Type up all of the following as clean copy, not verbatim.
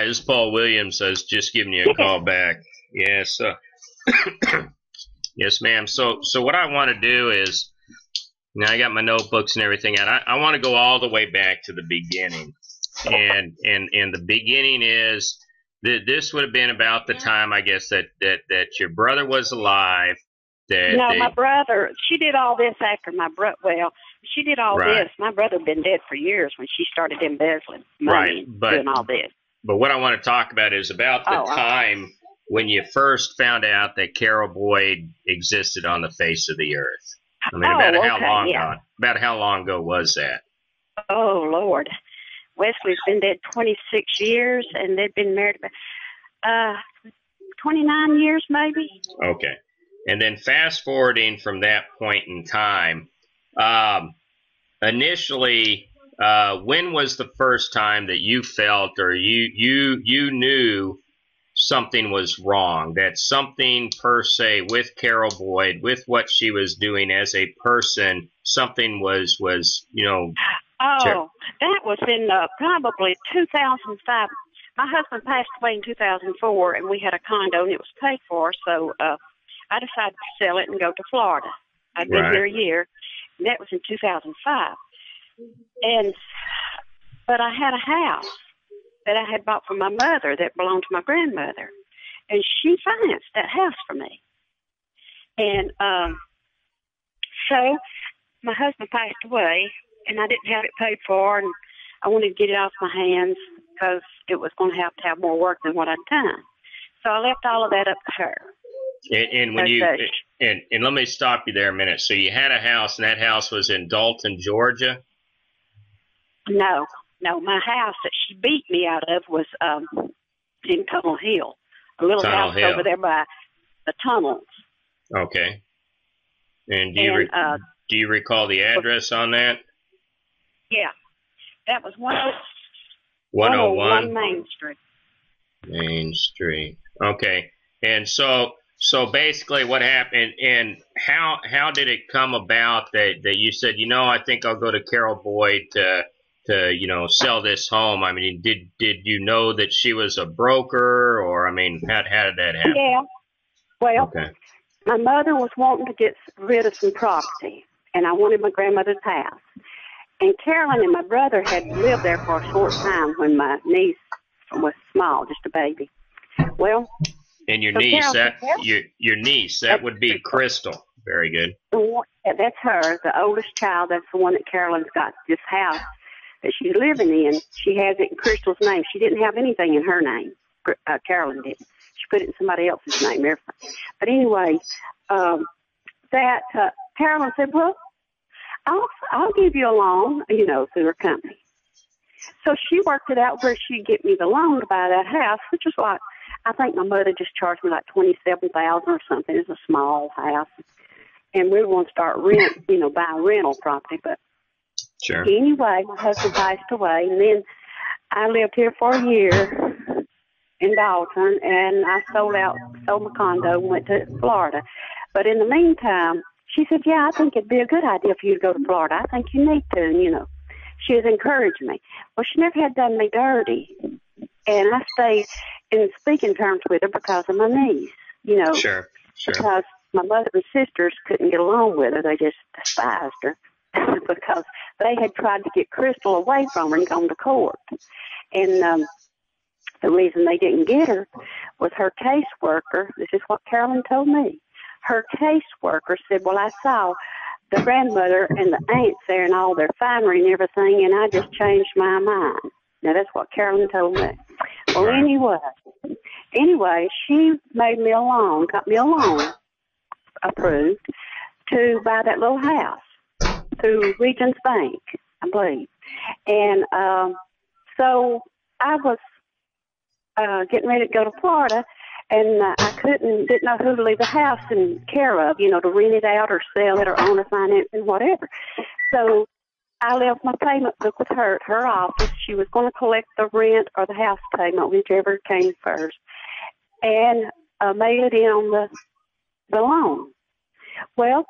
this is Paul Williams. I was just giving you a call back. Yes, yes, ma'am. So what I want to do is, now I got my notebooks and everything out. I want to go all the way back to the beginning, and the beginning is that this would have been about the time, I guess, that your brother was alive. My brother, she did all this after my brother. Well, she did all this. My brother had been dead for years when she started embezzling money and doing all this. But what I want to talk about is about the time when you first found out that Carol Boyd existed on the face of the earth. I mean, about how long ago was that? Oh, Lord. Wesley's been dead 26 years, and they've been married about 29 years maybe. Okay. And then fast forwarding from that point in time, initially, when was the first time that you felt or you knew something was wrong, that something per se with Carol Boyd, with what she was doing as a person, something was that was in probably 2005. My husband passed away in 2004, and we had a condo, and it was paid for, so I decided to sell it and go to Florida. I'd been here a year, and that was in 2005. But I had a house that I had bought for my mother that belonged to my grandmother, and she financed that house for me. And so my husband passed away, and I didn't have it paid for, and I wanted to get it off my hands because it was going to have more work than what I'd done. So I left all of that up to her. And when and let me stop you there a minute. So you had a house, and that house was in Dalton, Georgia? No, my house that she beat me out of was in Tunnel Hill, a little house over there by the tunnels. Okay. And do you recall the address on that? Yeah, that was 101 Main Street. Main Street. Okay. And so basically what happened, and how did it come about that you said, I think I'll go to Carol Boyd to sell this home? I mean, did you know that she was a broker, or, I mean, how did that happen? Yeah. Well, my mother was wanting to get rid of some property, and I wanted my grandmother's house. And Carolyn and my brother had lived there for a short time when my niece was small, just a baby. Well, and your niece, your niece, that would be Crystal. Very good. That's her, the oldest child. That's the one that Carolyn's got this house that she's living in. She has it in Crystal's name. She didn't have anything in her name. Carolyn did. She put it in somebody else's name. Everything. But anyway, Carolyn said, well, I'll give you a loan, through her company. So she worked it out where she'd get me the loan to buy that house, which was like, I think my mother just charged me like $27,000 or something. It's a small house. And we were going to start buying rental property. But anyway, my husband passed away, and then I lived here for a year in Dalton, and I sold my condo and went to Florida. But in the meantime, she said, yeah, I think it'd be a good idea for you to go to Florida. I think you need to, and, she was encouraging me. Well, she never had done me dirty, and I stayed in speaking terms with her because of my niece, Sure. Because my mother and sisters couldn't get along with her. They just despised her because they had tried to get Crystal away from her and gone to court. And the reason they didn't get her was her caseworker. This is what Carolyn told me. Her caseworker said, well, I saw the grandmother and the aunts there and all their finery and everything, and I just changed my mind. Now, that's what Carolyn told me. Well, anyway, she made me a loan, got me a loan approved to buy that little house through Regions Bank, I believe. And so I was getting ready to go to Florida, and I didn't know who to leave the house in care of, to rent it out or sell it or own a finance and whatever. So I left my payment book with her at her office. She was going to collect the rent or the house payment, whichever came first, and mail it in on the loan. Well,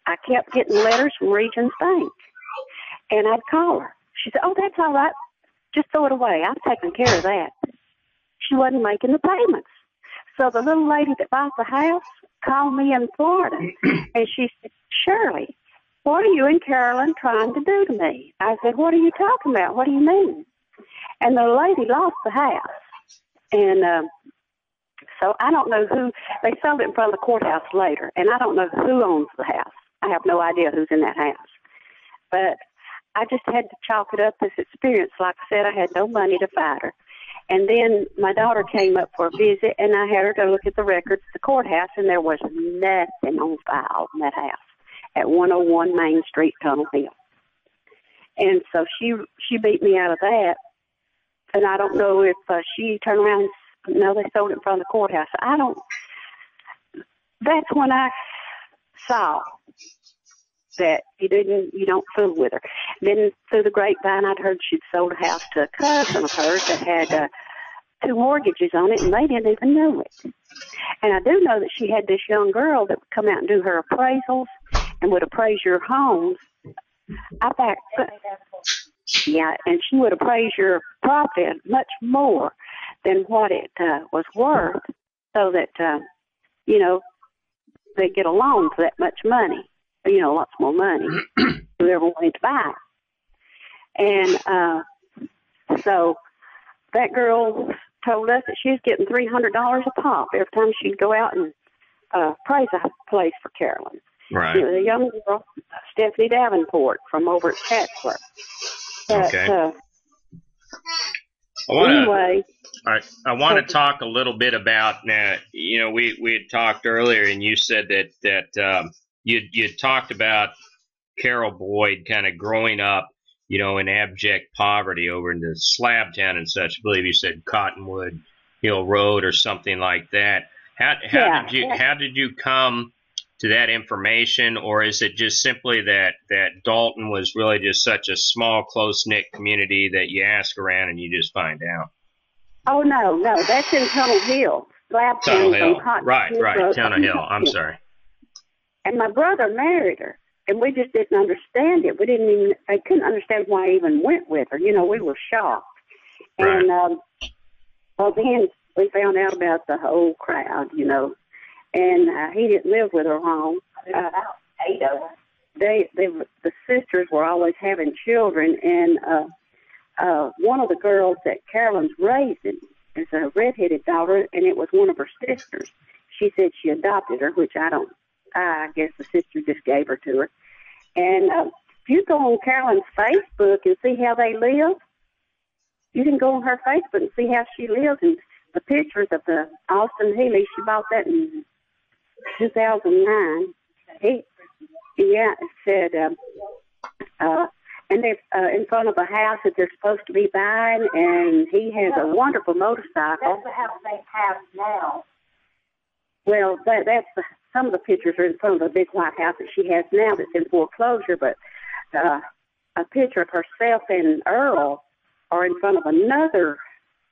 I kept getting letters from Regions Bank, and I'd call her. She said, oh, that's all right. Just throw it away. I've taken care of that. she wasn't making the payments. So the little lady that bought the house called me in Florida, and she said, Shirley, what are you and Carolyn trying to do to me? I said, what are you talking about? What do you mean? And the lady lost the house. And so I don't know who, they sold it in front of the courthouse later, and I don't know who owns the house. I have no idea who's in that house. But I just had to chalk it up this experience. Like I said, I had no money to fight her. And then my daughter came up for a visit, and I had her go look at the records at the courthouse, and there was nothing on file in that house at 101 Main Street, Tunnel Hill. And so she beat me out of that. And I don't know if she turned around and, no, they sold it in front of the courthouse. That's when I saw that you don't fool with her. Then through the grapevine, I'd heard she'd sold a house to a cousin of hers that had 2 mortgages on it, and they didn't even know it. And I do know that she had this young girl that would come out and do her appraisals and would appraise your homes. Yeah, and she would appraise your property much more than what it was worth, so that, they get a loan for that much money, lots more money, whoever wanted to buy it. And so that girl told us that she was getting $300 a pop every time she'd go out and appraise a place for Carolyn. Right. The young girl, Stephanie Davenport, from over at Chatsworth. Okay. Anyway. I want to talk a little bit about now. We had talked earlier, and you said that you talked about Carol Boyd kind of growing up, in abject poverty over in the Slab Town and such. I believe you said Cottonwood Hill Road or something like that. How did you come to that information, or is it just simply that Dalton was really just such a small, close-knit community that you ask around and you just find out? Oh, no, that's in Tunnel Hill. Tunnel Hill, right, Tunnel Hill, I'm sorry. And my brother married her, and we just didn't understand it. I couldn't understand why I even went with her. We were shocked. Right. And, then we found out about the whole crowd, and he didn't live with her long. About 8 of them. The sisters were always having children, and one of the girls that Carolyn's raising is a redheaded daughter, and it was one of her sisters. She said she adopted her, which I guess the sister just gave her to her. And if you go on Carolyn's Facebook and see how they live, you can go on her Facebook and see how she lives, and the pictures of the Austin Healy, she bought that in 2009. It said, and they're in front of a house that they're supposed to be buying, and he has a wonderful motorcycle. That's the house they have now. Well, some of the pictures are in front of the big white house that she has now that's in foreclosure, but a picture of herself and Earl are in front of another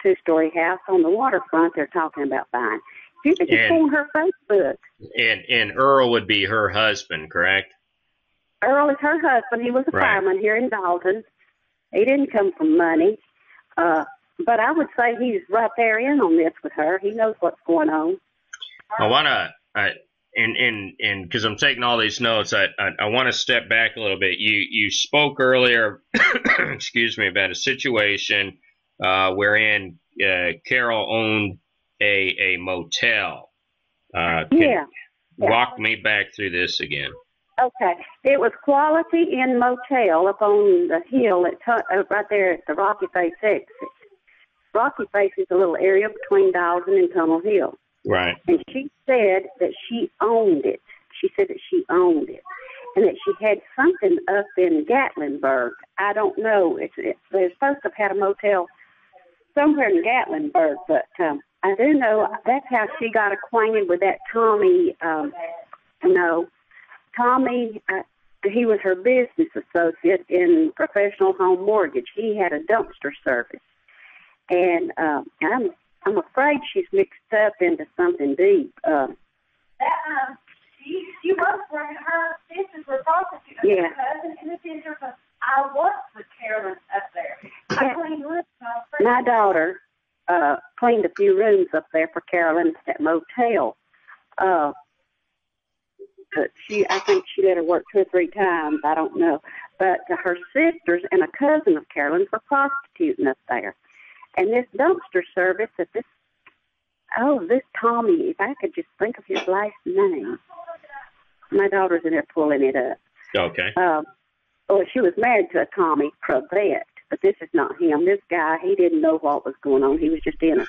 2-story house on the waterfront they're talking about buying. You can just go on her Facebook. And Earl would be her husband, correct? Earl is her husband. He was a fireman here in Dalton. He didn't come from money. But I would say he's right there in on this with her. He knows what's going on. I want to, and because I'm taking all these notes, I want to step back a little bit. You spoke earlier, excuse me, about a situation wherein Carol owned a motel. Walk me back through this again. Okay. It was Quality Inn Motel up on the hill right there at the Rocky Face exit. Rocky Face is a little area between Dalton and Tunnel Hill. Right. And she said that she owned it. She said that she owned it. And that she had something up in Gatlinburg. I don't know. They're supposed to have had a motel somewhere in Gatlinburg, but I do know that's how she got acquainted with that Tommy. Tommy, he was her business associate in Professional Home Mortgage. He had a dumpster service. And I'm afraid she's mixed up into something deep. She was bringing her sisters were prostitutes. Yeah. Cousin and the sisters. I worked with Carolyn up there. My daughter cleaned a few rooms up there for Carolyn at that motel. But I think she let her work 2 or 3 times. I don't know. But her sisters and a cousin of Carolyn's were prostituting up there. And this dumpster service that this Tommy, if I could just think of his last name. My daughter's in there pulling it up. Okay. Well, she was married to a Tommy Cravette, but this is not him. This guy, he didn't know what was going on. He was just in it.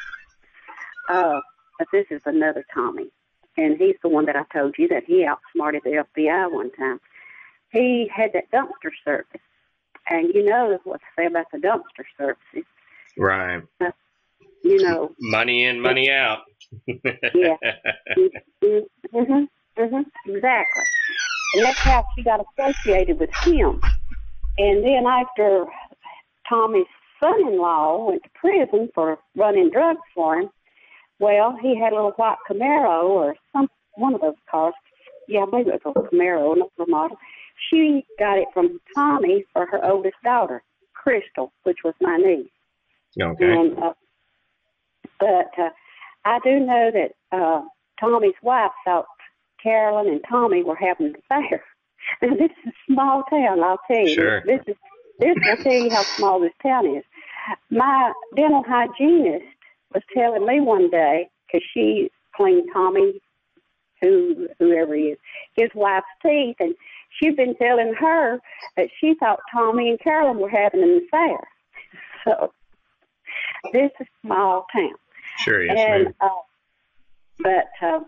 But this is another Tommy. And he's the one that I told you that he outsmarted the FBI one time. He had that dumpster service. And you know what to say about the dumpster services. Right. You know. Money in, money out. Yeah. Exactly. And that's how she got associated with him. And then after Tommy's son-in-law went to prison for running drugs for him, well, he had a little white Camaro or one of those cars. Yeah, I believe it was a Camaro, another model. She got it from Tommy for her oldest daughter, Crystal, which was my niece. Okay. And, but I do know that Tommy's wife thought Carolyn and Tommy were having an affair. Now, this is a small town, I'll tell you. Sure. This will tell you how small this town is. My dental hygienist was telling me one day, because she cleaned Tommy, whoever he is, his wife's teeth, and she'd been telling her that she thought Tommy and Carolyn were having an affair. So this is a small town. Sure, yes, and, ma'am.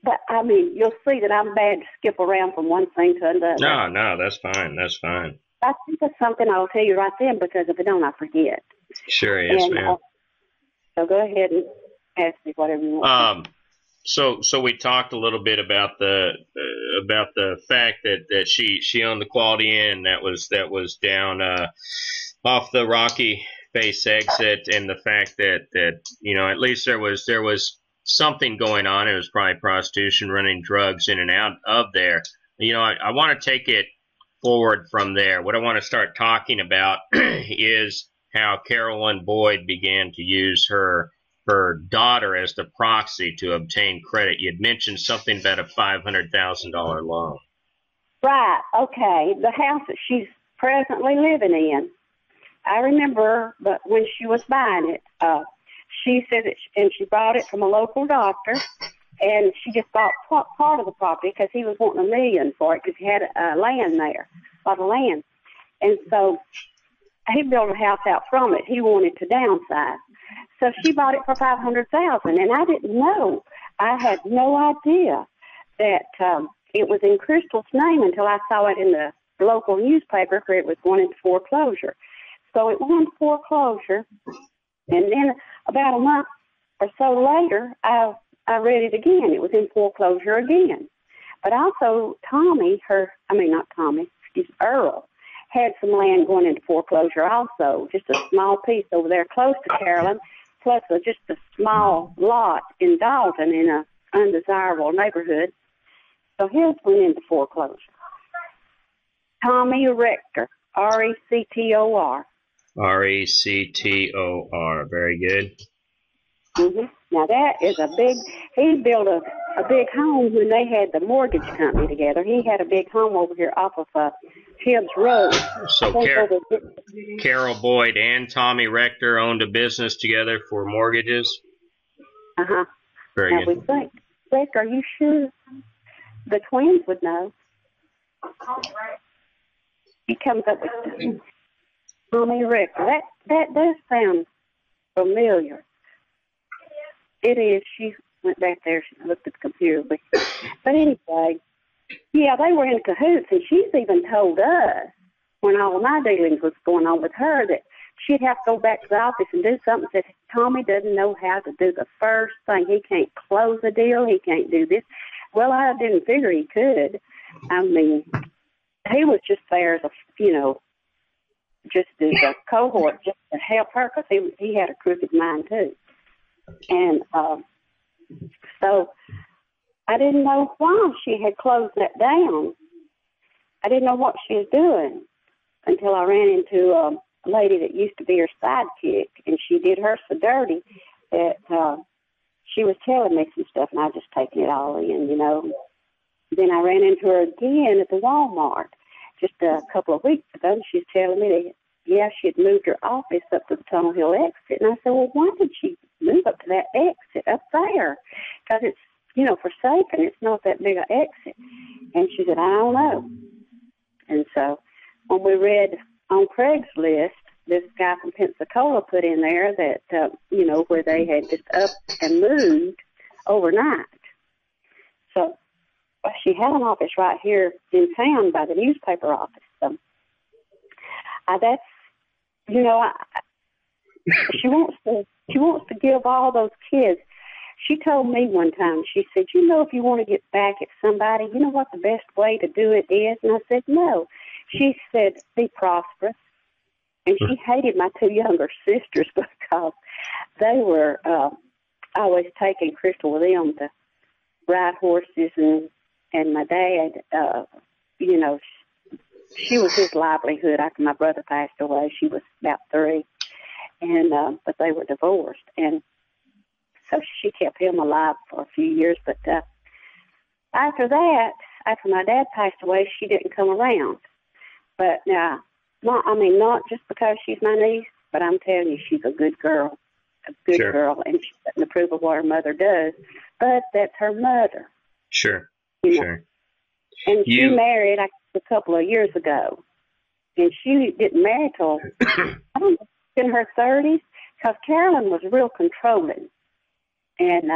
But I mean, you'll see that I'm bad to skip around from one thing to another. No, that's fine. That's fine. I think that's something I'll tell you right then, because if I don't, I forget. Sure, yes, ma'am. So go ahead and ask me whatever you want. So we talked a little bit about the fact that she owned the Quality Inn that was down off the Rocky Face exit, and the fact that you know, at least there was something going on. It was probably prostitution, running drugs in and out of there. You know, I want to take it forward from there. What I want to start talking about is how Carolyn Boyd began to use her daughter as the proxy to obtain credit. You'd mentioned something about a $500,000 loan. Right. Okay. The house that she's presently living in, I remember, but when she was buying it, she said that, and she bought it from a local doctor, and she just bought part of the property because he was wanting $1 million for it because he had land there, a lot of land. And so he built a house out from it. He wanted to downsize. So she bought it for $500,000, and I didn't know. I had no idea that it was in Crystal's name until I saw it in the local newspaper where it was going into foreclosure. So it went into foreclosure, and then about a month or so later, I read it again. It was in foreclosure again. But also Earl had some land going into foreclosure also, just a small piece over there close to Carolyn, plus just a small lot in Dalton in a undesirable neighborhood. So his went into foreclosure. Tommy Rector, R-E-C-T-O-R. R-E-C-T-O-R. Very good. Mm-hmm. Now that is he built a big home when they had the mortgage company together. He had a big home over here off of Hibbs Road. So Carol Boyd and Tommy Rector owned a business together for mortgages? Uh-huh. Very now good. We think, Rick, are you sure? The twins would know. He comes up with Tommy Rector. That does sound familiar. It is. She went back there. She looked at the computer. But anyway, yeah, they were in cahoots, and she's even told us when all of my dealings was going on with her that she'd have to go back to the office and do something. Said Tommy doesn't know how to do the first thing. He can't close a deal. He can't do this. Well, I didn't figure he could. I mean, he was just there as a, just as a cohort, just to help her, because he had a crooked mind too. And so I didn't know why she had closed that down. I didn't know what she was doing until I ran into lady that used to be her sidekick, and she did her so dirty that she was telling me some stuff, and I just taken it all in, you know. Then I ran into her again at the Walmart just a couple of weeks ago, and she's telling me that, yeah, she had moved her office up to the Tunnel Hill exit. And I said, well, why did she move up to that exit up there? Because it's, you know, forsaken. It's not that big an exit. And she said, I don't know. And so when we read on Craigslist, this guy from Pensacola put in there that, you know, where they had just up and moved overnight. So she had an office right here in town by the newspaper office. So that's, you know, she wants to give all those kids. She told me one time, she said, you know, if you want to get back at somebody, you know what the best way to do it is? And I said, no. She said, be prosperous. And she hated my two younger sisters because they were always taking Crystal with them to ride horses, and my dad, you know, she was his livelihood after my brother passed away. She was about 3, and but they were divorced, and so she kept him alive for a few years. But after that, after my dad passed away, she didn't come around. But not just because she's my niece, but I'm telling you, she's a good girl, Sure. girl, and she doesn't approve of what her mother does. But that's her mother. Sure. You know? Sure. And she married a couple of years ago, and she didn't marry till I don't know, in her 30s, because Carolyn was real controlling, and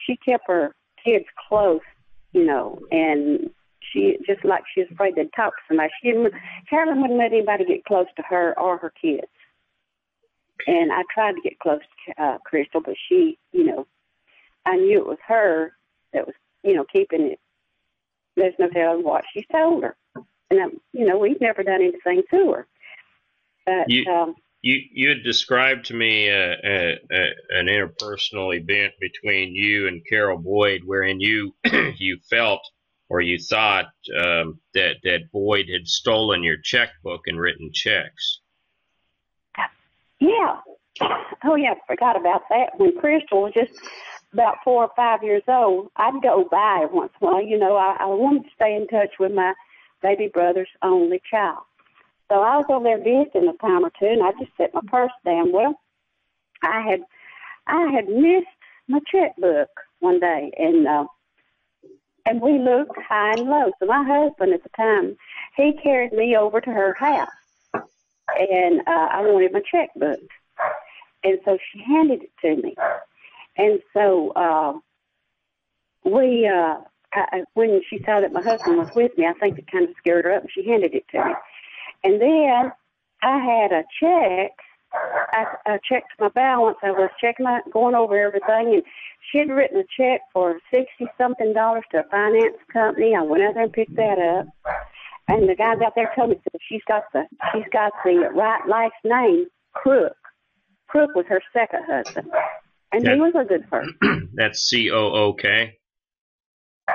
she kept her kids close, you know, and she just like she was afraid to talk to somebody. Carolyn wouldn't let anybody get close to her or her kids. And I tried to get close to Crystal, but she, you know, I knew it was her that was, you know, keeping it. There's no telling what she told her. And, you know, we've never done anything to her. But, you had described to me an interpersonal event between you and Carol Boyd wherein you you felt or you thought that Boyd had stolen your checkbook and written checks. Yeah. Oh, yeah, I forgot about that. When Crystal was just about 4 or 5 years old, I'd go by once in a while. You know, I wanted to stay in touch with my baby brother's only child. So I was over there visiting a time or two, and I just set my purse down. Well, I had missed my checkbook one day, and we looked high and low. So my husband at the time, he carried me over to her house, and I wanted my checkbook. And so she handed it to me. And so when she saw that my husband was with me, I think it kind of scared her up, and she handed it to me. And then I had a check. I checked my balance. I was going over everything, and she had written a check for $60-something to a finance company. I went out there and picked that up, and the guys out there told me that she's got the right last name, Crook. Crook was her second husband, and he was a good person. That's COOK.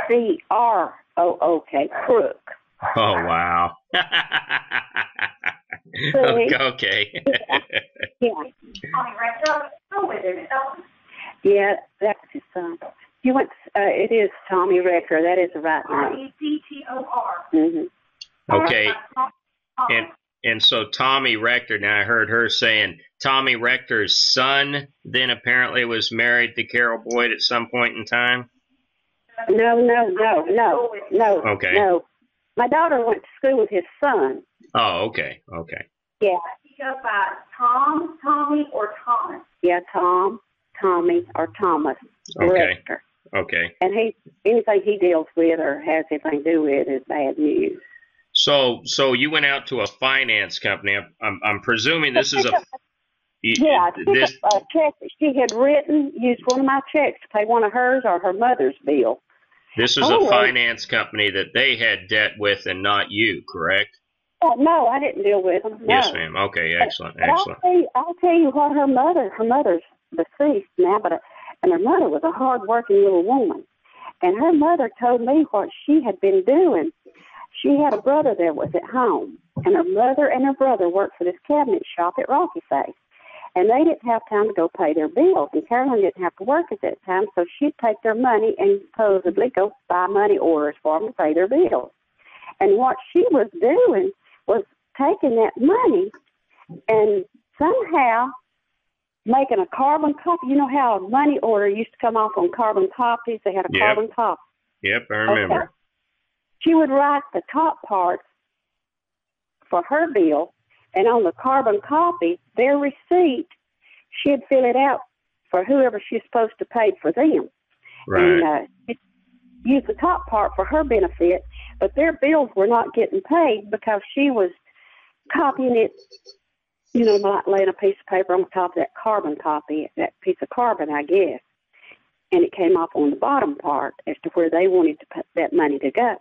CROOK, Crook. Oh wow. Okay. Yeah. Yeah, that's his son. He went. It is Tommy Rector. That is the right name. Rector. Mm-hmm. Okay. And so Tommy Rector. Now I heard her saying Tommy Rector's son then apparently was married to Carol Boyd at some point in time. No. Okay. No. My daughter went to school with his son. Oh, okay. Yeah. He goes by Tom, Tommy, or Thomas. Yeah, Tom, Tommy, or Thomas. Okay. Rector. Okay. And anything he deals with or has anything to do with is bad news. So you went out to a finance company. I'm presuming this is a Yeah, this a check that she had written, used one of my checks to pay one of hers or her mother's bill. This was a finance company that they had debt with and not you, correct? Oh, no, I didn't deal with them. No. Yes, ma'am. Okay, excellent. I'll tell you what her mother's deceased now, and her mother was a hard-working little woman. And her mother told me what she had been doing. She had a brother that was at home, And her mother and her brother worked for this cabinet shop at Rocky Face. And they didn't have time to go pay their bills. And Carolyn didn't have to work at that time, so she'd take their money and supposedly go buy money orders for them to pay their bills. And what she was doing was taking that money and somehow making a carbon copy. You know how a money order used to come off on carbon copies? They had a carbon copy. Yep, I remember. Okay. She would write the top part for her bill, and on the carbon copy, their receipt, she'd fill it out for whoever she's supposed to pay for them. Right. And use the top part for her benefit, but their bills were not getting paid because she was copying it, you know, like laying a piece of paper on top of that carbon copy, that piece of carbon, I guess. And it came off on the bottom part as to where they wanted to put that money to go.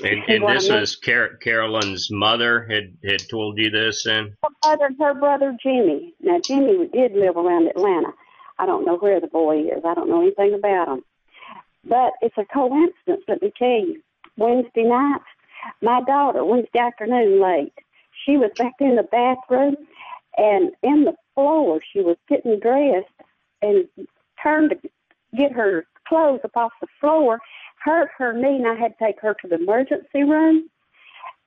And this was Carolyn's mother had told you this, then? Her mother and her brother Jimmy. Now, Jimmy did live around Atlanta. I don't know where the boy is. I don't know anything about him. But it's a coincidence, let me tell you. Wednesday night, my daughter, Wednesday afternoon late, she was back in the bathroom, and in the floor, she was getting dressed and turned to get her clothes up off the floor, hurt her knee, and I had to take her to the emergency room.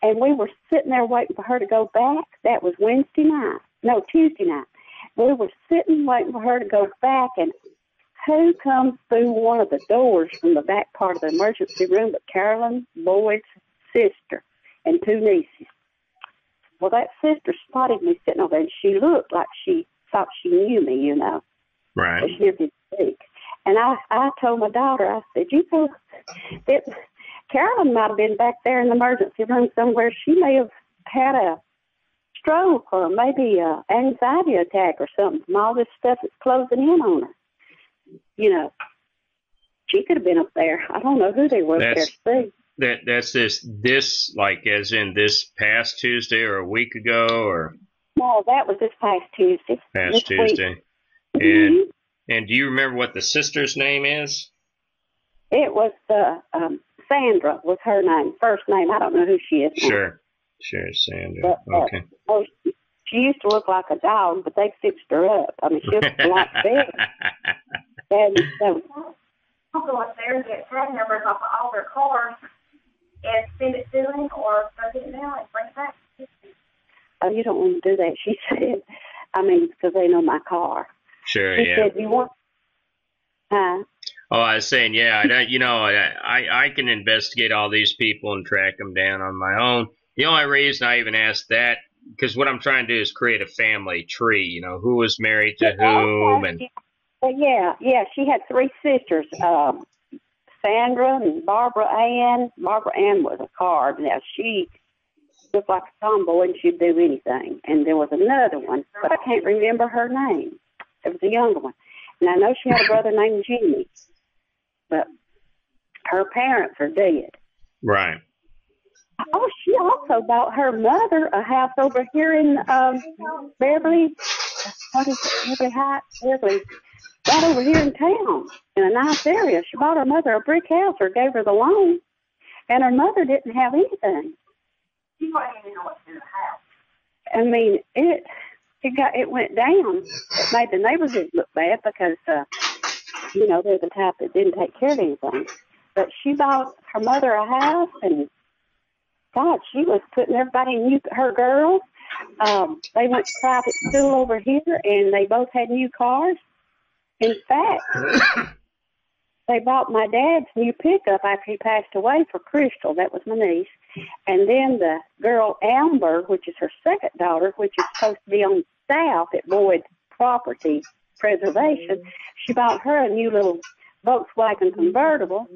And we were sitting there waiting for her to go back. That was Tuesday night. We were sitting waiting for her to go back, and who comes through one of the doors from the back part of the emergency room but Carolyn Boyd's sister and two nieces. Well, that sister spotted me sitting over there, and she looked like she thought she knew me, you know. Right. But she never did speak. And I told my daughter, I said, you know, that Carolyn might have been back there in the emergency room somewhere. She may have had a stroke or maybe an anxiety attack or something from all this stuff that's closing in on her. You know, she could have been up there. I don't know who they were up there to see. That's this like as in this past Tuesday or a week ago or? No, that was this past Tuesday. Past Tuesday. Mm-hmm. And do you remember what the sister's name is? It was Sandra was her name, first name. I don't know who she is now. Sure, Sandra. But, okay. She used to look like a dog, but they fixed her up. I mean, she was like big. And I'll go upstairs, get tag numbers off of all their cars, and send it to him, or go get it now and bring it back. Oh, you don't want to do that, she said. I mean, because they know my car. Sure, she said, you want... Oh, I was saying, yeah, I can investigate all these people and track them down on my own. The only reason I even asked that, because what I'm trying to do is create a family tree, you know, who was married to whom. And yeah, she had three sisters, Sandra and Barbara Ann. Barbara Ann was a card. Now, she looked like a tomboy and she'd do anything. And there was another one, but I can't remember her name. It was a younger one. And I know she had a brother named Jimmy, but her parents are dead. Right. Oh, she also bought her mother a house over here in Beverly. What is it? Beverly Heights? Beverly. Right over here in town, in a nice area. She bought her mother a brick house or gave her the loan, and her mother didn't have anything. She didn't even know what's in the house. I mean, it went down. It made the neighborhood look bad because, you know, they're the type that didn't take care of anything. But she bought her mother a house, and God, she was putting everybody in her girls. They went to private school over here, and they both had new cars. In fact, they bought my dad's new pickup after he passed away for Crystal. That was my niece. And then the girl Amber, which is her second daughter, which is supposed to be on staff at Boyd Property Preservation, she bought her a new little Volkswagen convertible.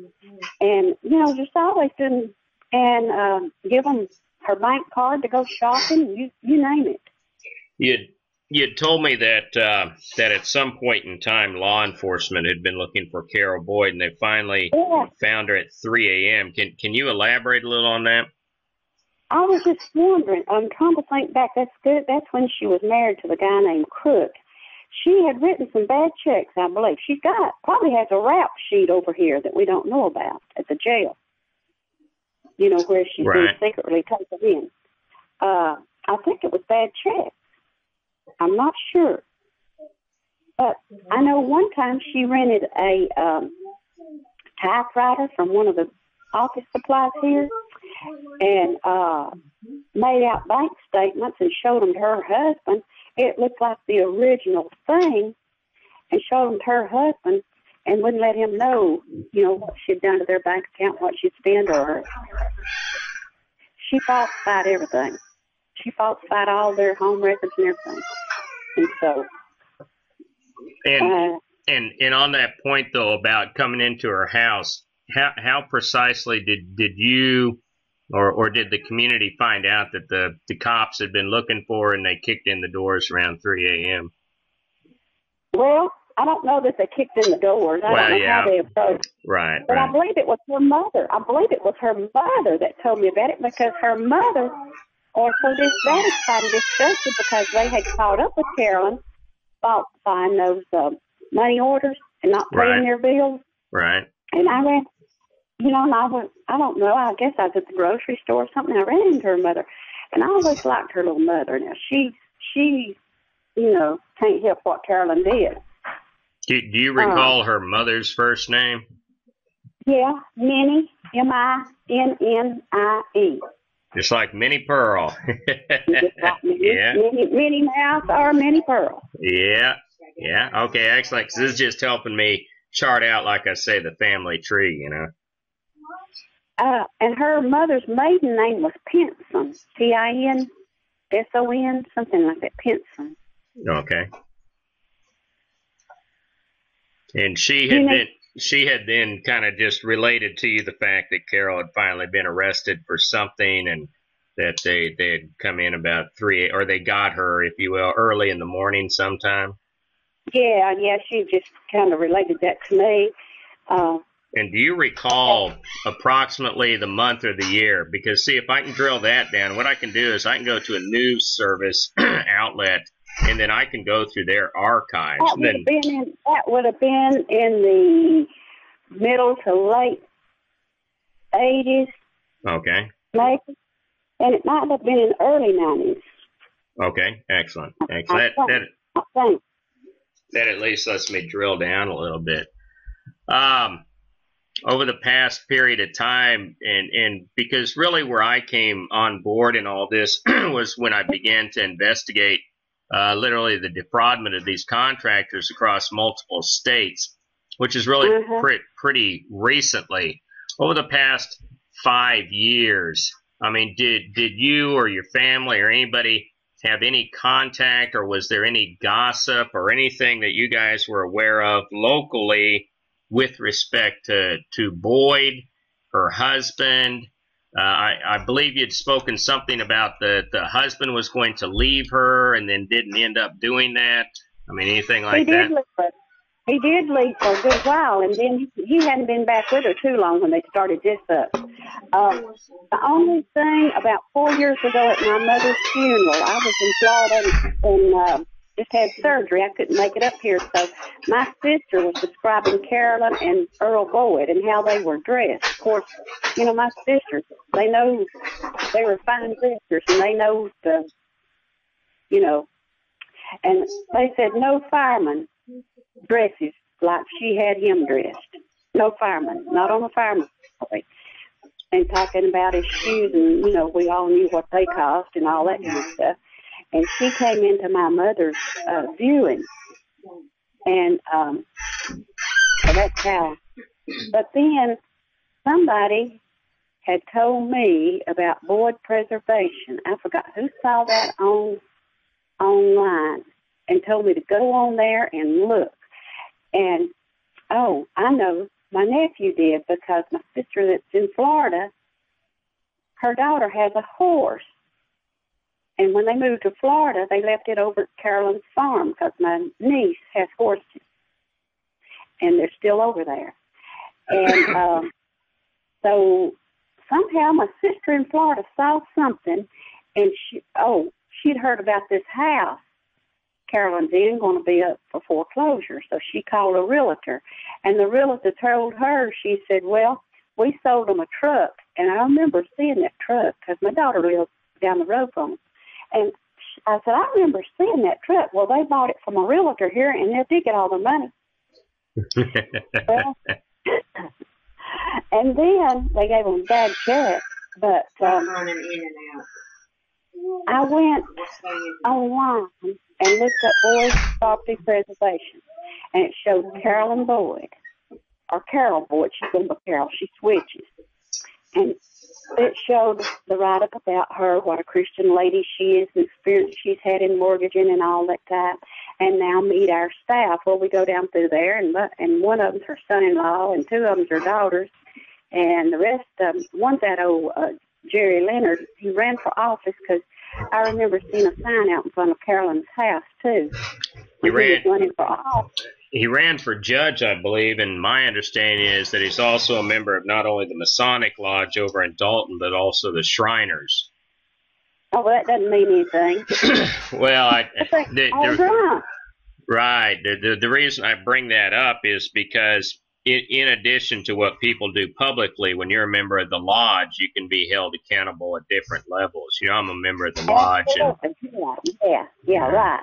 And, you know, just always doing, and give them her bank card to go shopping, you name it. You told me that at some point in time, law enforcement had been looking for Carol Boyd, and they finally found her at 3 a.m. Can you elaborate a little on that? I was just wondering. I'm trying to think back. That's good. That's when she was married to the guy named Crook. She had written some bad checks, I believe. She probably has a rap sheet over here that we don't know about at the jail. You know, where she's been secretly taken in. I think it was bad checks. I'm not sure. But I know one time she rented a typewriter from one of the office supplies here and made out bank statements and showed them to her husband. It looked like the original thing, and showed them to her husband and wouldn't let him know, what she'd done to their bank account, what she'd spent, or she falsified everything. She falsified all their home records and everything. And so... And on that point, though, about coming into her house, how precisely did you or did the community find out that the cops had been looking for her and they kicked in the doors around 3 a.m.? Well, I don't know that they kicked in the doors. I don't know how they approached. Right. But I believe it was her mother. I believe it was her mother that told me about it, because her mother, or so this daddy tried to discuss it, because they had caught up with Carolyn falsifying those money orders and not paying their bills. Right. And I ran, and I went, I don't know, I guess I was at the grocery store or something. I ran into her mother, and I always liked her little mother. Now, she can't help what Carolyn did. Do you recall her mother's first name? Yeah, Minnie, Minnie. Just like Minnie Pearl. Just like Minnie Mouse or Minnie Pearl. Yeah. Okay, excellent. 'Cause this is just helping me chart out, like I say, the family tree, And her mother's maiden name was Pinson. Pinson, something like that, Pinson. Okay. And she had then kind of just related to you the fact that Carol had finally been arrested for something, and that they had come in about 3, or they got her, if you will, early in the morning sometime. Yeah, she just kind of related that to me. And do you recall approximately the month or the year? Because, see, if I can drill that down, what I can do is I can go to a news service outlet, and then I can go through their archives. That would have been in the middle to late 80s. Okay. Maybe. And it might have been in the early 90s. Okay, excellent. I think. That at least lets me drill down a little bit. Over the past period of time, and because really where I came on board in all this was when I began to investigate literally the defraudment of these contractors across multiple states, which is really pretty recently. Over the past 5 years, I mean, did you or your family or anybody have any contact, or was there any gossip or anything that you guys were aware of locally with respect to Boyd, her husband? I believe you'd spoken something about the husband was going to leave her and then didn't end up doing that. I mean, anything like that? He did leave for a good while, and then he hadn't been back with her too long when they started this up. The only thing, about 4 years ago at my mother's funeral, I was in Florida and just had surgery. I couldn't make it up here, so my sister was describing Carolyn and Earl Boyd and how they were dressed. Of course, my sisters, they know they were fine sisters, and they know and they said no fireman dresses like she had him dressed. No fireman, not on a fireman's plate. And talking about his shoes, and, we all knew what they cost and all that kind of stuff. And she came into my mother's viewing. And so that's how. But then somebody had told me about Boyd Preservation. I forgot who saw that online and told me to go on there and look. And, I know my nephew did, because my sister that's in Florida, her daughter has a horse. And when they moved to Florida, they left it over at Carolyn's farm, because my niece has horses. And they're still over there. And so somehow my sister in Florida saw something, and she'd heard about this house Carolyn's in going to be up for foreclosure. So she called a realtor, and the realtor told her, she said, well, we sold them a truck. And I remember seeing that truck, because my daughter lives down the road from them. And I said, I remember seeing that truck. Well, they bought it from a realtor here, and they did get all the money. Well, and then they gave them a bad check. But Running in and out. I went online and looked up Boyd Property Preservation, and it showed Carolyn Boyd, or Carol Boyd. She's going to be Carol. She switches. And it showed the write-up about her, what a Christian lady she is, the experience she's had in mortgaging and all that type. And now meet our staff. Well, we go down through there, and one of them's her son-in-law, and two of them's her daughters, and the rest of them, one's that old Jerry Leonard. He ran for office because I remember seeing a sign out in front of Carolyn's house, too. He was running for office. He ran for judge, I believe, and my understanding is that he's also a member of not only the Masonic Lodge over in Dalton, but also the Shriners. Oh, well, that doesn't mean anything. Well, right. The reason I bring that up is because in addition to what people do publicly, when you're a member of the lodge, you can be held accountable at different levels. You know, I'm a member of the lodge. Yeah, right.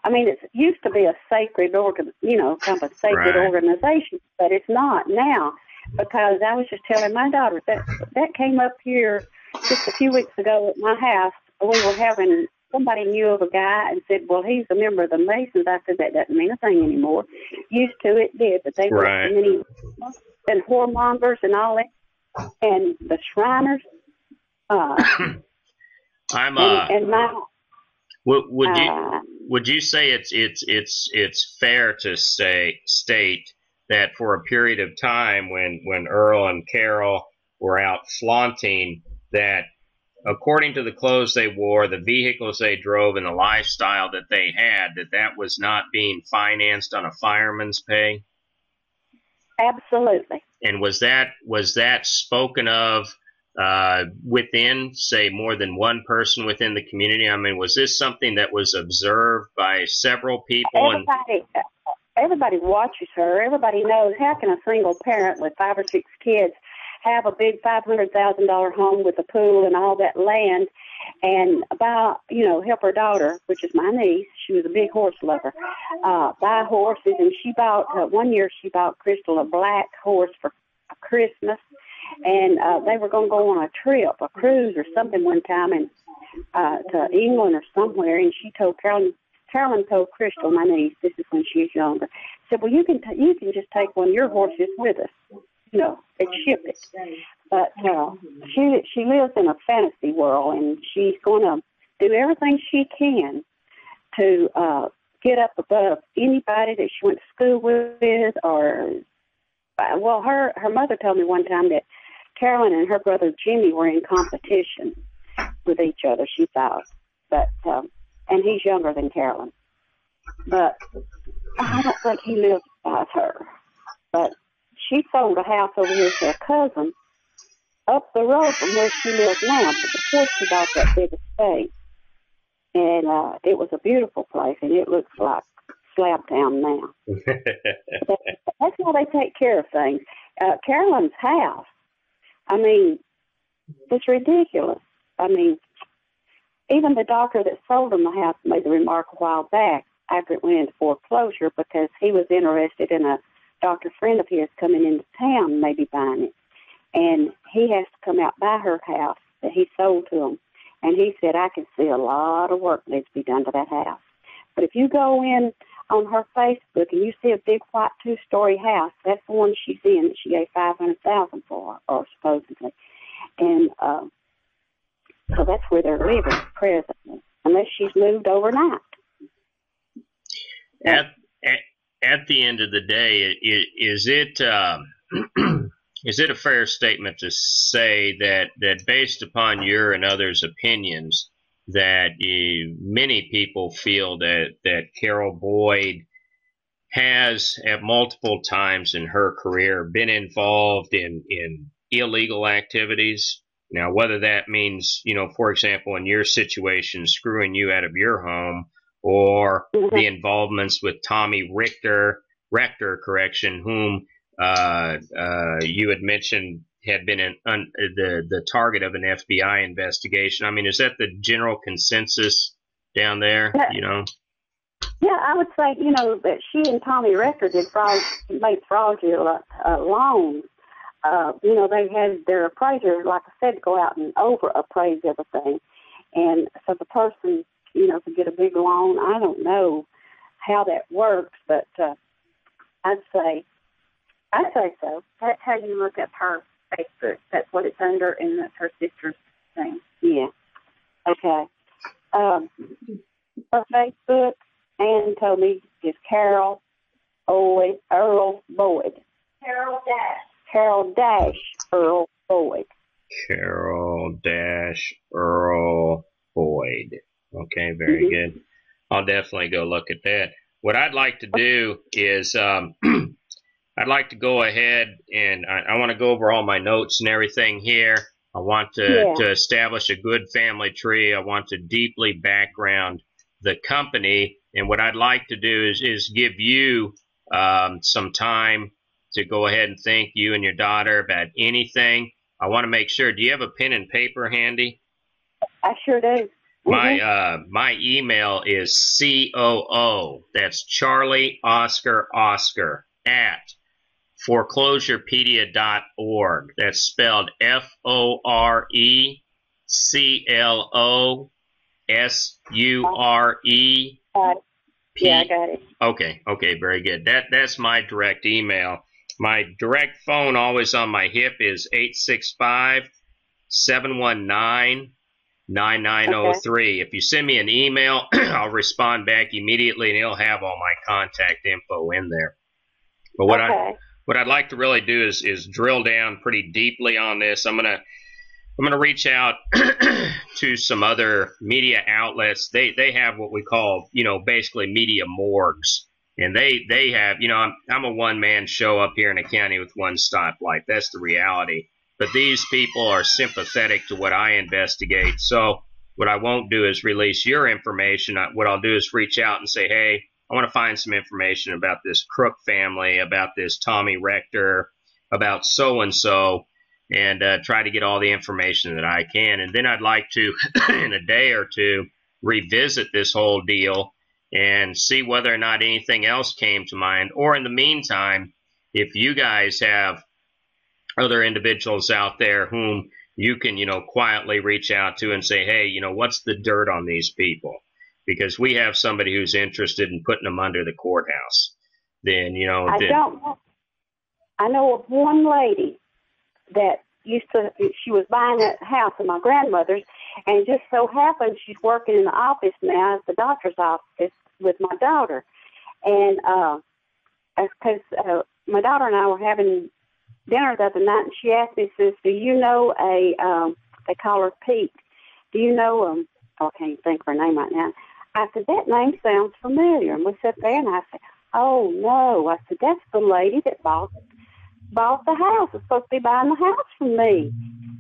I mean, it used to be a sacred kind of a sacred organization, but it's not now, because I was just telling my daughter that came up here just a few weeks ago at my house. We were having, somebody knew of a guy and said, well, he's a member of the Masons. I said, that doesn't mean a thing anymore. Used to, it did, but they were many and whoremongers and all that, and the Shriners. Would you say it's fair to state that for a period of time when Earl and Carol were out flaunting, that according to the clothes they wore, the vehicles they drove, and the lifestyle that they had, that was not being financed on a fireman's pay? Absolutely. And was that spoken of within, say, more than one person within the community? I mean, was this something that was observed by several people? Everybody watches her. Everybody knows, how can a single parent with 5 or 6 kids have a big $500,000 home with a pool and all that land, and help her daughter, which is my niece, she was a big horse lover, buy horses, and she bought, one year she bought Crystal a black horse for Christmas, and they were going to go on a trip, a cruise or something one time, and to England or somewhere, and she told Carolyn told Crystal, my niece, this is when she was younger, said, well, you can just take one of your horses with us, and ship it. But she lives in a fantasy world, and she's going to do everything she can to get up above anybody that she went to school with, or, well, her mother told me one time that Carolyn and her brother Jimmy were in competition with each other, she thought. But, and he's younger than Carolyn. But I don't think he lives by her. But she sold a house over here to a cousin up the road from where she lives now, but before she bought that big estate. And it was a beautiful place, and it looks like Slab Town now. That's how they take care of things. Carolyn's house, I mean, it's ridiculous. I mean, even the doctor that sold him the house made the remark a while back after it went into foreclosure, because he was interested in a doctor friend of his coming into town, maybe buying it. And he has to come out by her house that he sold to him. And he said, I can see a lot of work needs to be done to that house. But if you go in on her Facebook and you see a big white 2-story house, that's the one she's in that she gave $500,000 for, or supposedly. And so that's where they're living presently, unless she's moved overnight. At the end of the day, is it a fair statement to say that based upon your and others' opinions, that many people feel that Carol Boyd has at multiple times in her career been involved in illegal activities? Now, whether that means, for example, in your situation, screwing you out of your home, or the involvements with Tommy Rector, whom you had mentioned had been the target of an FBI investigation. I mean, is that the general consensus down there? Yeah, You know? yeah, I would say, that she and Tommy Rector made fraudulent loans. They had their appraiser, like I said, go out and over appraise everything. And so the person, could get a big loan. I don't know how that works, but I'd say so. That's how you look up her Facebook. That's what it's under, and that's her sister's name. Yeah. Okay. Her Facebook, Ann told me, is Carol Earl Boyd. Carol Dash. Carol Dash Earl Boyd. Carol Dash Earl Boyd. Okay, very good. I'll definitely go look at that. What I'd like to do is I'd like to go ahead and I want to go over all my notes and everything here. I want to establish a good family tree. I want to deeply background the company. And what I'd like to do is give you some time to go ahead and think, you and your daughter, about anything. I want to make sure. Do you have a pen and paper handy? I sure do. My email is COO. That's Charlie Oscar Oscar at Foreclosurepedia.org. That's spelled FORECLOSURE. Yeah, I got it. Okay, very good. That's my direct email. My direct phone, always on my hip, is 865-719-9903. If you send me an email, I'll respond back immediately, and it'll have all my contact info in there. But what I'd like to really do is drill down pretty deeply on this. I'm gonna reach out to some other media outlets. They have what we call, basically media morgues. And they have, I'm a one-man show up here in the county with one stoplight. That's the reality. But these people are sympathetic to what I investigate. So what I won't do is release your information. What I'll do is reach out and say, hey, I want to find some information about this Crook family, about this Tommy Rector, about so-and-so, and try to get all the information that I can. And then I'd like to, in a day or two, revisit this whole deal and see whether or not anything else came to mind. Or in the meantime, if you guys have other individuals out there whom you can, quietly reach out to and say, hey, what's the dirt on these people? Because we have somebody who's interested in putting them under the courthouse. Then, I know of one lady that she was buying a house of my grandmother's, and it just so happened she's working in the office now, at the doctor's office, with my daughter. And because my daughter and I were having dinner the other night, and she asked me, says, do you know they call her Pete, do you know, I can't even think of her name right now. I said, that name sounds familiar. And we sat there, and I said, oh, no. I said, that's the lady that bought the house. It's supposed to be buying the house from me.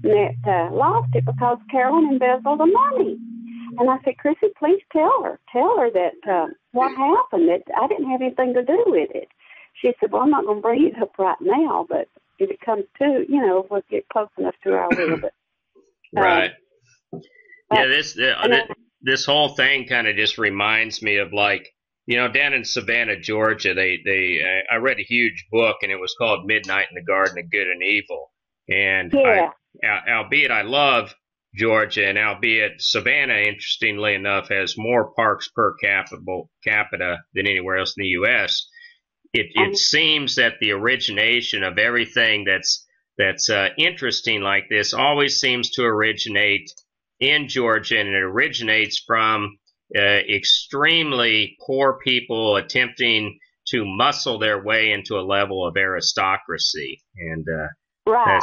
And that lost it because Carolyn embezzled the money. And I said, Chrissy, please tell her that what happened, that I didn't have anything to do with it. She said, well, I'm not going to bring it up right now, but if it comes to, we'll get close enough to her, I will. But, right. This whole thing kind of just reminds me of, like, down in Savannah, Georgia, I read a huge book, and it was called Midnight in the Garden of Good and Evil. And albeit I love Georgia, and albeit Savannah, interestingly enough, has more parks per capita than anywhere else in the U.S., it seems that the origination of everything that's interesting like this always seems to originate in Georgia, and it originates from extremely poor people attempting to muscle their way into a level of aristocracy. And right.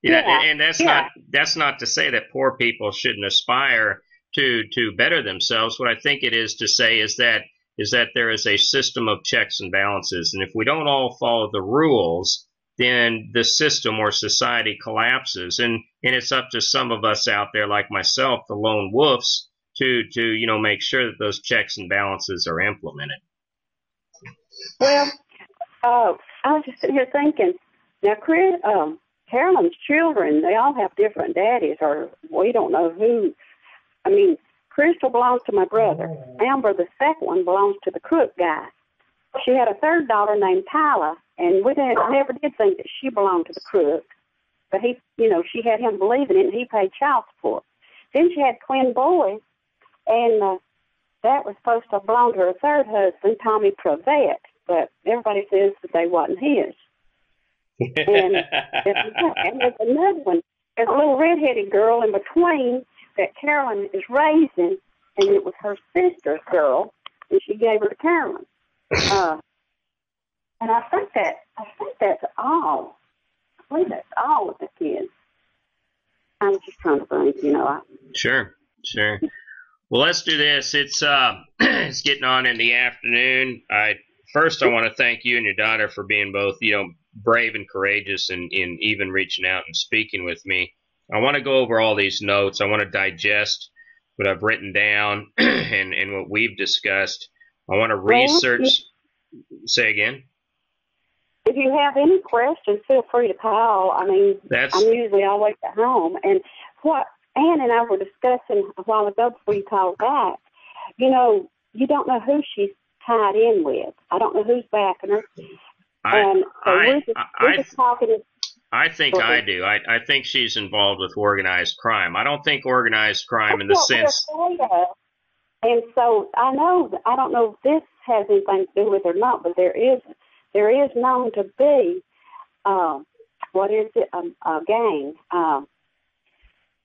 And that's not to say that poor people shouldn't aspire to better themselves. What I think it is to say is that there is a system of checks and balances, and if we don't all follow the rules, then the system or society collapses. And it's up to some of us out there, like myself, the lone wolves, to make sure that those checks and balances are implemented. Well, I was just sitting here thinking, Now, Carolyn's children, they all have different daddies, or we don't know who. I mean, Crystal belongs to my brother. Amber, the second one, belongs to the Crook guy. She had a third daughter named Tyler, and we never did think that she belonged to the Crook. But he, she had him believing it, and he paid child support. Then she had twin boys, and that was supposed to belong to her third husband, Tommy Pravette, but everybody says that they wasn't his. And there's another one. There's a little redheaded girl in between that Carolyn is raising, and it was her sister's girl, and she gave her to Carolyn. And I think that's all. I believe that's all of the kids. I was just trying to think, Sure. Well, let's do this. It's it's getting on in the afternoon. First, I want to thank you and your daughter for being both, brave and courageous in even reaching out and speaking with me. I want to go over all these notes. I want to digest what I've written down and what we've discussed. I want to research. Say again. If you have any questions, feel free to call. I mean, I'm usually always at home. And what Ann and I were discussing a while ago before you called back, you don't know who she's tied in with. I don't know who's backing her. And so we're just talking. I think I do. I think she's involved with organized crime. I don't think organized crime in the sense. And so I don't know if this has anything to do with it or not, but there is known to be, a gang,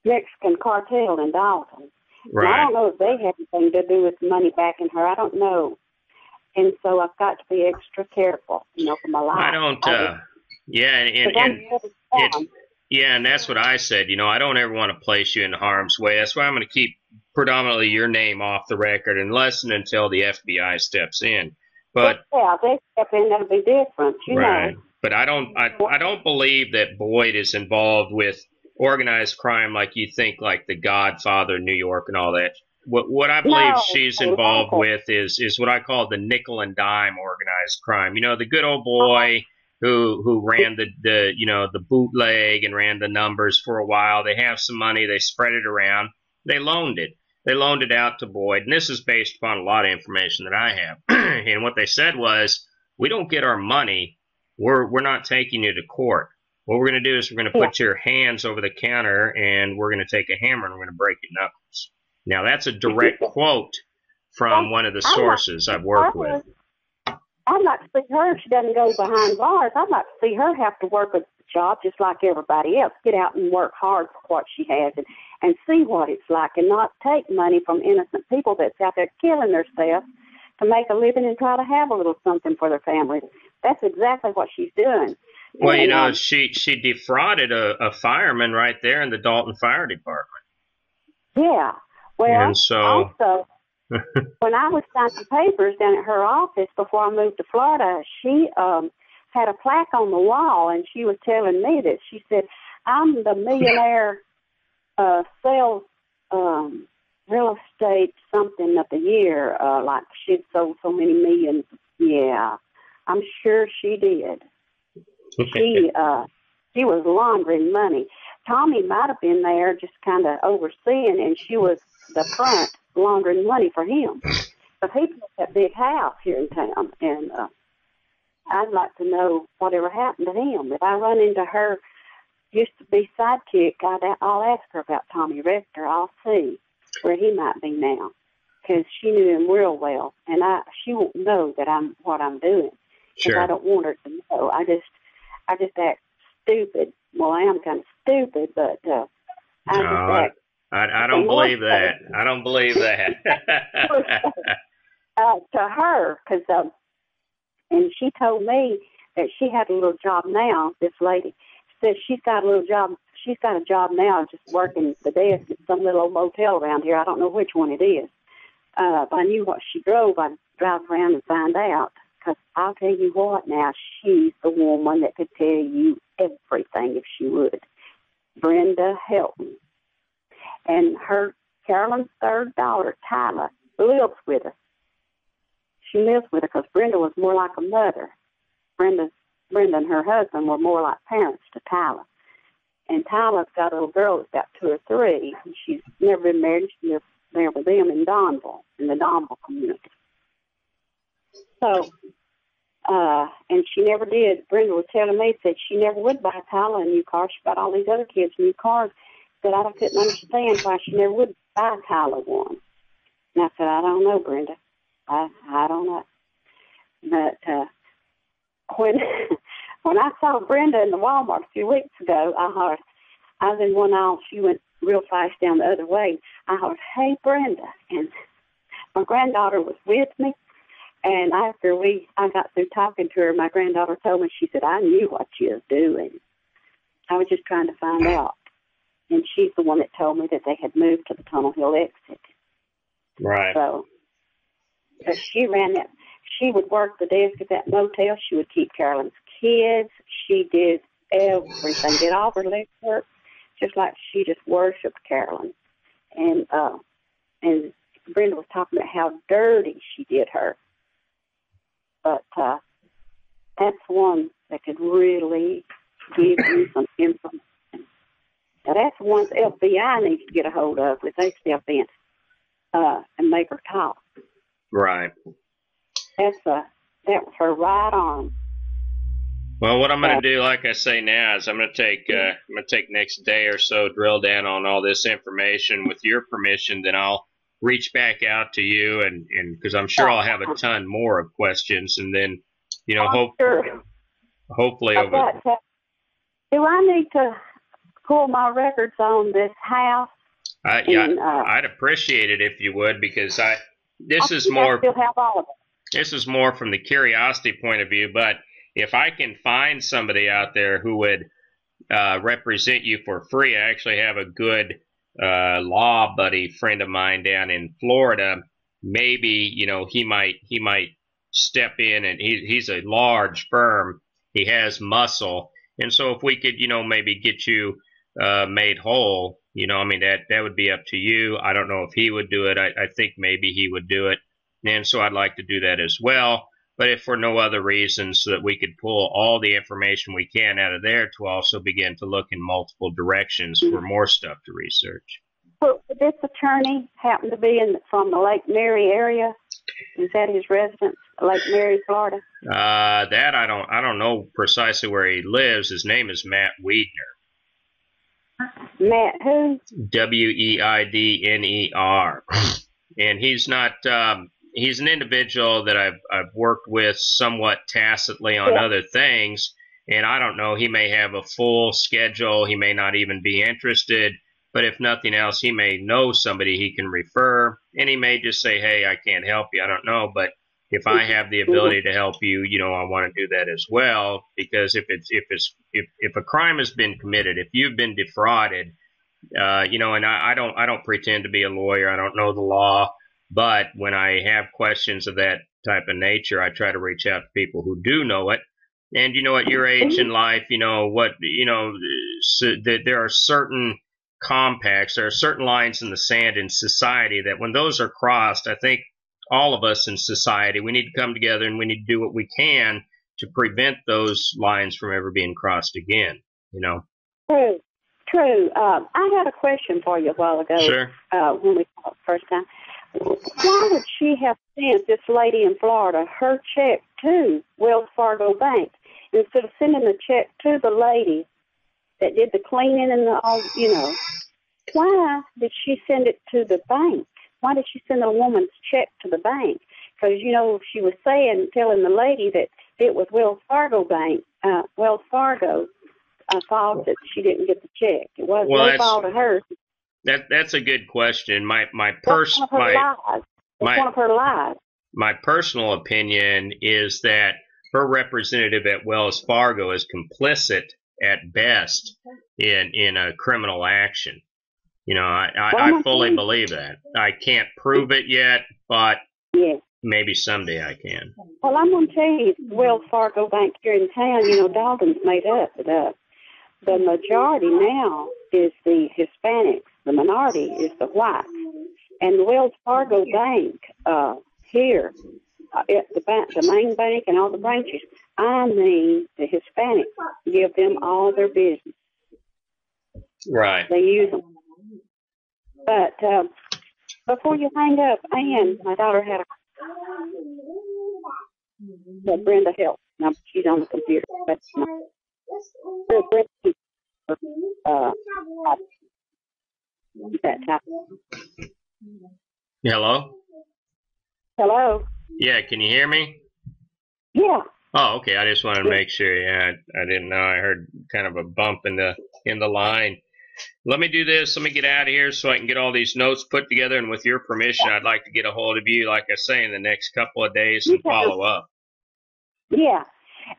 Mexican cartel in Dalton. Right. And I don't know if they have anything to do with money backing her. I don't know. And so I've got to be extra careful, for my life. I don't, and that's what I said. I don't ever want to place you in harm's way. That's why I'm going to keep predominantly your name off the record unless and until the FBI steps in. But yeah, they step in, that'll be different, right. But I don't believe that Boyd is involved with organized crime like you think, like The Godfather, New York, and all that. What I believe she's involved with is what I call the nickel and dime organized crime. The good old boy who ran the bootleg and ran the numbers for a while. They have some money, they spread it around, they loaned it. They loaned it out to Boyd, and this is based upon a lot of information that I have. And what they said was, we don't get our money, we're not taking you to court. What we're going to do is we're going to put your hands over the counter, and we're going to take a hammer and we're going to break your knuckles. Now, that's a direct quote from one of the sources I've worked with. I'd like to see her if she doesn't go behind bars. I'd like to see her have to work a job just like everybody else, get out and work hard for what she has and see what it's like, and not take money from innocent people that's out there killing themselves to make a living and try to have a little something for their families. That's exactly what she's doing. Well, she defrauded a fireman right there in the Dalton Fire Department. Yeah. Well, and so, also, when I was signing papers down at her office before I moved to Florida, she had a plaque on the wall, and she was telling me that she said, I'm the millionaire sales real estate something of the year, like she'd sold so many millions. Yeah, I'm sure she did. She was laundering money. Tommy might have been there just kind of overseeing, and she was the front laundering money for him. But he built that big house here in town, and I'd like to know whatever happened to him. If I run into her, used to be sidekick, I'll ask her about Tommy Rector. I'll see where he might be now, because she knew him real well, and she won't know that what I'm doing, because I don't want her to know. I just act stupid. Well, I am kind of stupid, but I don't believe that. I don't believe that. To her, because and she told me that she had a little job now. This lady said she's got a little job. She's got a job now, just working the desk at some little old motel around here. I don't know which one it is. If I knew what she drove, I'd drive around and find out. Because I'll tell you what now, she's the woman that could tell you everything if she would. Brenda Helton. And Carolyn's third daughter, Tyler, lives with her. She lives with her because Brenda was more like a mother. Brenda's Brenda and her husband were more like parents to Tyler. And Tyler's got a little girl that's about 2 or 3. And she's never been married. She's lived there with them in Donville, in the Donville community. So, and she never did. Brenda was telling me that she never would buy Tyler a new car. She bought all these other kids new cars. That I couldn't understand why she never would buy Tyler one. And I said, I don't know, Brenda. I don't know. But when when I saw Brenda in the Walmart a few weeks ago, I was in one aisle. She went real fast down the other way. I heard, hey, Brenda. And my granddaughter was with me. And after I got through talking to her, my granddaughter told me, she said, I knew what you was doing. I was just trying to find out. And she's the one that told me that they had moved to the Tunnel Hill exit. Right. So, but she ran that. She would work the desk at that motel. She would keep Carolyn's kids. She did everything. Did all her leg work, just like she just worshipped Carolyn. And Brenda was talking about how dirty she did her. But that's one that could really give you some information. Now, that's the one the FBI needs to get a hold of with they step in and make her talk. Right. That was her right arm. Well, what I'm going to do, like I say now, is I'm going to take next day or so, drill down on all this information. With your permission, then I'll reach back out to you, and because I'm sure I'll have a ton more of questions, and then hopefully over. Do I need to pull my records on this house? I'd appreciate it if you would, because this is more. I still have all of it. This is more from the curiosity point of view, but if I can find somebody out there who would represent you for free, I actually have a good law buddy friend of mine down in Florida. Maybe he might step in, and he's a large firm. He has muscle, and so if we could maybe get you made whole, that would be up to you. I don't know if he would do it. I think maybe he would do it. And so I'd like to do that as well. But if for no other reason, so that we could pull all the information we can out of there to also begin to look in multiple directions for more stuff to research. Well, this attorney happened to be from the Lake Mary area. Is that his residence, Lake Mary, Florida? That I don't know precisely where he lives. His name is Matt Weidner. Matt who? Weidner. And he's not. He's an individual that I've worked with somewhat tacitly on other things, and I don't know. He may have a full schedule. He may not even be interested. But if nothing else, he may know somebody he can refer, and he may just say, "Hey, I can't help you." I don't know, but if I have the ability to help you, I want to do that as well. Because if a crime has been committed, if you've been defrauded, and I don't pretend to be a lawyer. I don't know the law. But when I have questions of that type of nature, I try to reach out to people who do know it. And at your age in life, there are certain compacts, there are certain lines in the sand in society that when those are crossed, I think all of us in society, we need to come together and we need to do what we can to prevent those lines from ever being crossed again, True. I had a question for you a while ago. Sure. When we talked the first time. Why would she have sent this lady in Florida her check to Wells Fargo Bank instead of sending the check to the lady that did the cleaning and Why did she send it to the bank? Why did she send a woman's check to the bank? Because, she was telling the lady that it was Wells Fargo Bank, Wells Fargo fault that she didn't get the check. It wasn't no fault of hers. That's a good question. One of her lies. My personal opinion is that her representative at Wells Fargo is complicit at best in a criminal action. I fully believe that. I can't prove it yet, but maybe someday I can. Well, I'm going to tell you, Wells Fargo Bank here in town, Dalton's made up. The majority now is the Hispanics. The minority is the whites. And the Wells Fargo Bank here, at the main bank and all the branches, the give them all their business. Right. They use them. But before you hang up, Ann, my daughter had a Brenda help. Now she's on the computer. But that type. Hello? Hello? Yeah, can you hear me? Yeah. Oh, okay. I just wanted to make sure. Yeah, I didn't know. I heard kind of a bump in the line. Let me do this. Let me get out of here so I can get all these notes put together. And with your permission, I'd like to get a hold of you, like I say, in the next couple of days and follow up. Yeah.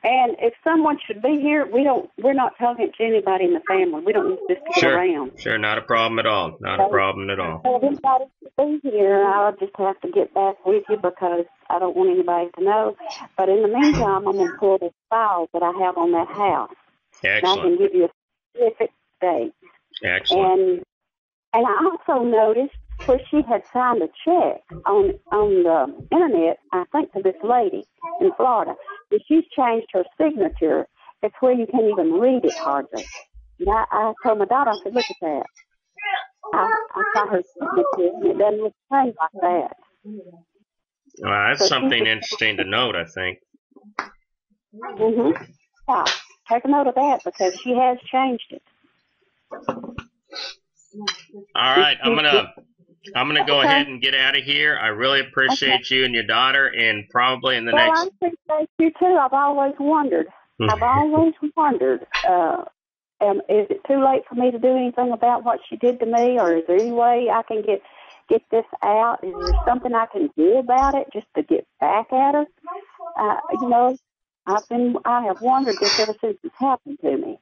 And if someone should be here, we're not talking to anybody in the family. We don't need this to get around. Sure, not a problem at all. Not a problem at all. So if anybody should be here, I'll just have to get back with you because I don't want anybody to know. But in the meantime, I'm going to pull the files that I have on that house. Excellent. And I can give you a specific date. Excellent. And I also noticed where she had signed a check on the internet, I think to this lady in Florida, and she's changed her signature. It's where you can't even read it hardly. And I told my daughter, I said, look at that. I saw her signature, and it doesn't look the same like that. Well, that's something interesting to note, I think. Mm-hmm. Yeah, take a note of that because she has changed it. All right, I'm gonna go ahead and get out of here. I really appreciate you and your daughter, and probably in the next. Well, I appreciate you too. I've always wondered. Is it too late for me to do anything about what she did to me, or is there any way I can get this out? Is there something I can do about it just to get back at her? I have wondered this ever since it's happened to me.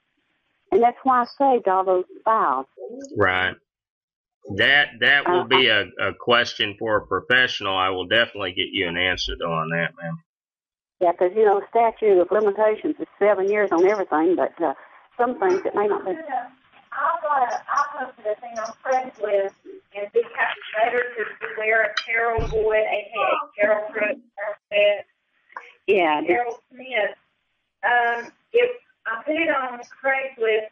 And that's why I saved all those files. Right. That will be a question for a professional. I will definitely get you an answer, though, on that, ma'am. Yeah, because, the statute of limitations is 7 years on everything, but some things it may not be. I posted a thing on Craigslist, and this kind of better to beware of Carol Boyd, a.k.a. Carol Crooks, Yeah. Carol Smith. I put it on Craigslist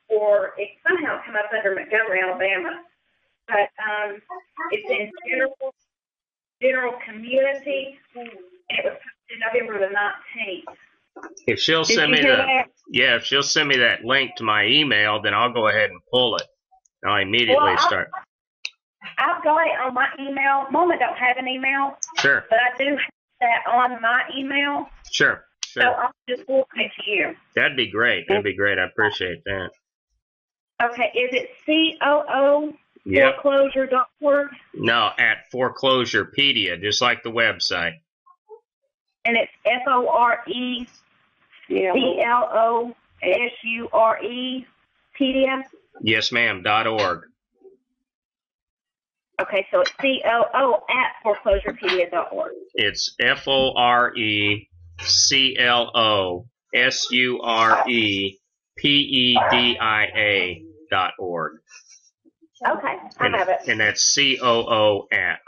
it somehow come up under Montgomery, Alabama. But it's in general community, and it was posted November the 19th. If she'll send me if she'll send me that link to my email, then I'll go ahead and pull it. I'll immediately start. I've got it on my email. Mom, I don't have an email. Sure. But I do have that on my email. Sure. So I'll just forward it to you. That'd be great. I appreciate that. Okay. Is it COO? Yep. Foreclosure.org? No, at Foreclosurepedia, just like the website. And it's FORECLOSUREpedia? Yes, ma'am, .org. Okay, so it's COO at foreclosurepedia.org. It's FORECLOSUREPEDIA.org. Okay, I have it. And that's COO at.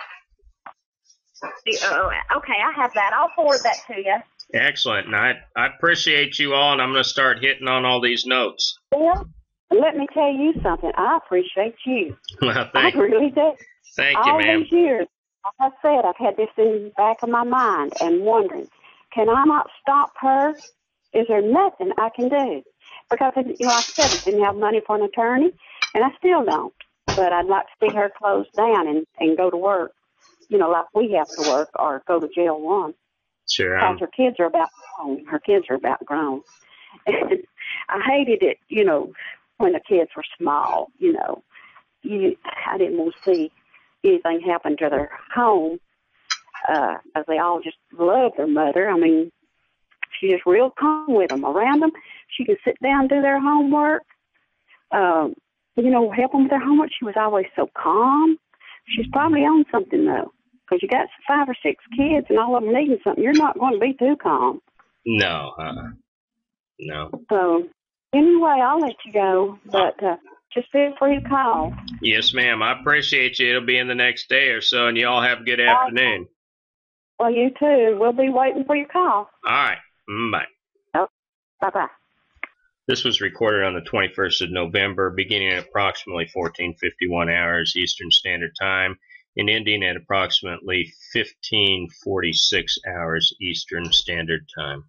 COO at. Okay, I have that. I'll forward that to you. Excellent. And I appreciate you all, and I'm going to start hitting on all these notes. Well, let me tell you something. I appreciate you. Well, I really do. Thank you, all ma'am. These years, like I said, I've had this in the back of my mind and wondering, can I not stop her? Is there nothing I can do? Because, like I said, I didn't have money for an attorney, and I still don't. But I'd like to see her close down and go to work, like we have to work, or go to jail one. Sure. Because her kids are about grown. And I hated it, when the kids were small, I didn't want to see anything happen to their home, as they all just loved their mother. I mean, she's just real calm with them. Around them, she could sit down and do their homework. Help them with their homework. She was always so calm. She's probably on something, though, because you got 5 or 6 kids and all of them needing something. You're not going to be too calm. No. No. So, anyway, I'll let you go, but just feel free to call. Yes, ma'am. I appreciate you. It'll be in the next day or so, and you all have a good afternoon. Well, you too. We'll be waiting for your call. All right. Bye. Oh, bye-bye. This was recorded on the 21st of November, beginning at approximately 14:51 hours Eastern Standard Time and ending at approximately 15:46 hours Eastern Standard Time.